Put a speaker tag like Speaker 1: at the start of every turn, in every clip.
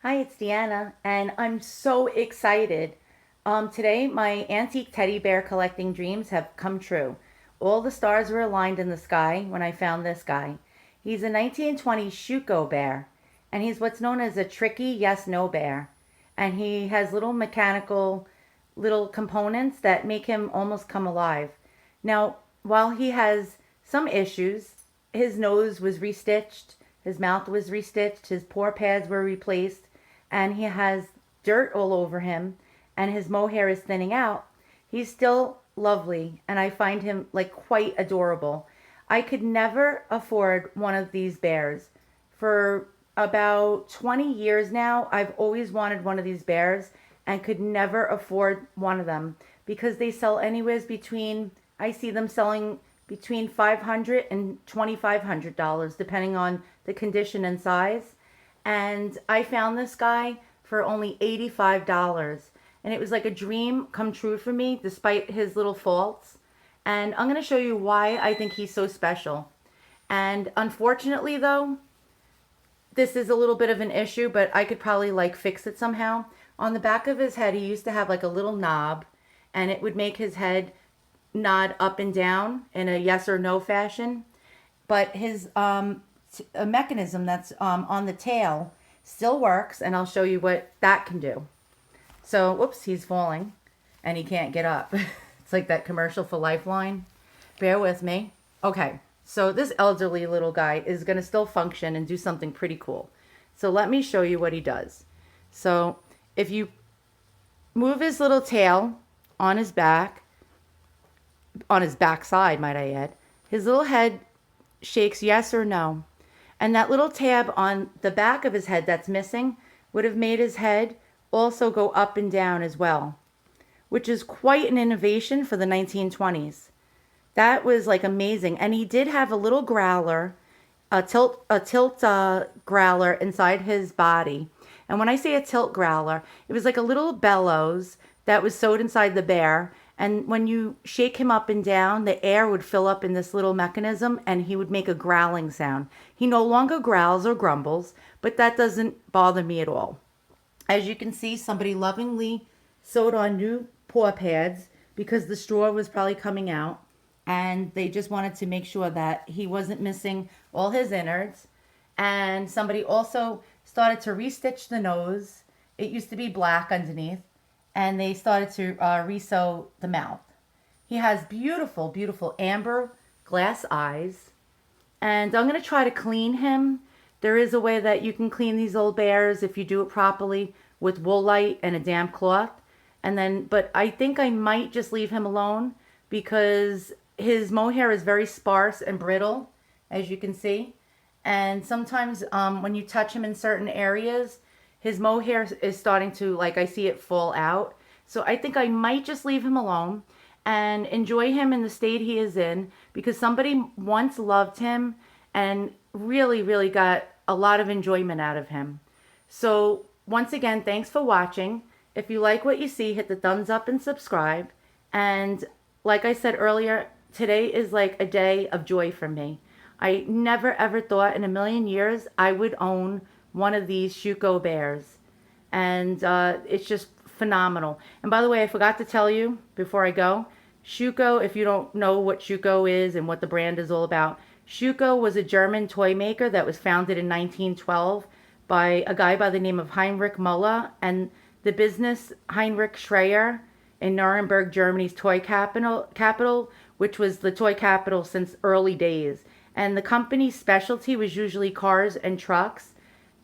Speaker 1: Hi, it's Deanna, and I'm so excited. Today, my antique teddy bear collecting dreams have come true. All the stars were aligned in the sky when I found this guy. He's a 1920 Schuco bear, and he's what's known as a tricky yes-no bear. And he has little mechanical little components that make him almost come alive. Now, while he has some issues, his nose was restitched, his mouth was restitched, his paw pads were replaced, and he has dirt all over him, and his mohair is thinning out. He's still lovely, and I find him like quite adorable. I could never afford one of these bears. For about 20 years now, I've always wanted one of these bears and could never afford one of them because they sell anywhere between, I see them selling between $500 and $2,500 depending on the condition and size. And I found this guy for only $85. And it was like a dream come true for me despite his little faults. And I'm going to show you why I think he's so special. And unfortunately, though, this is a little bit of an issue, but I could probably like fix it somehow. On the back of his head, he used to have like a little knob, and it would make his head nod up and down in a yes or no fashion. But his a mechanism that's on the tail still works, and I'll show you what that can do. So, whoops, he's falling, and he can't get up. It's like that commercial for Lifeline. Bear with me. Okay, so this elderly little guy is going to still function and do something pretty cool. So let me show you what he does. So if you move his little tail on his back side, might I add, his little head shakes yes or no. And that little tab on the back of his head that's missing would have made his head also go up and down as well, which is quite an innovation for the 1920s. That was like amazing. And he did have a little growler, a tilt growler inside his body. And when I say a tilt growler, it was like a little bellows that was sewed inside the bear. And when you shake him up and down, the air would fill up in this little mechanism and he would make a growling sound. He no longer growls or grumbles, but that doesn't bother me at all. As you can see, somebody lovingly sewed on new paw pads because the straw was probably coming out. And they just wanted to make sure that he wasn't missing all his innards. And somebody also started to restitch the nose. It used to be black underneath. And they started to resew the mouth. He has beautiful, beautiful amber glass eyes. And I'm going to try to clean him. There is a way that you can clean these old bears if you do it properly with Woolite and a damp cloth. But I think I might just leave him alone because his mohair is very sparse and brittle, as you can see. And sometimes when you touch him in certain areas, his mohair is starting to, like I see it fall out. So I think I might just leave him alone and enjoy him in the state he is in because somebody once loved him and really, really got a lot of enjoyment out of him. So once again, thanks for watching. If you like what you see, hit the thumbs up and subscribe. And like I said earlier, today is like a day of joy for me. I never ever thought in a million years I would own one of these Schuco bears. And it's just phenomenal. And by the way, I forgot to tell you before I go, Schuco, if you don't know what Schuco is and what the brand is all about, Schuco was a German toy maker that was founded in 1912 by a guy by the name of Heinrich Müller, and the business Heinrich Schreyer in Nuremberg, Germany's toy capital, which was the toy capital since early days. And the company's specialty was usually cars and trucks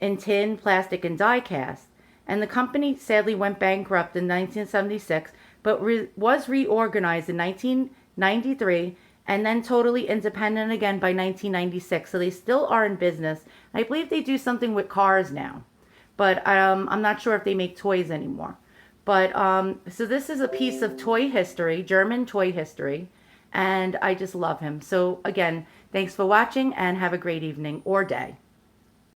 Speaker 1: in tin, plastic, and die cast. And the company sadly went bankrupt in 1976, but was reorganized in 1993 and then totally independent again by 1996. So they still are in business. I believe they do something with cars now, but I'm not sure if they make toys anymore. But so this is a piece of toy history, German toy history, and I just love him. So again, thanks for watching and have a great evening or day.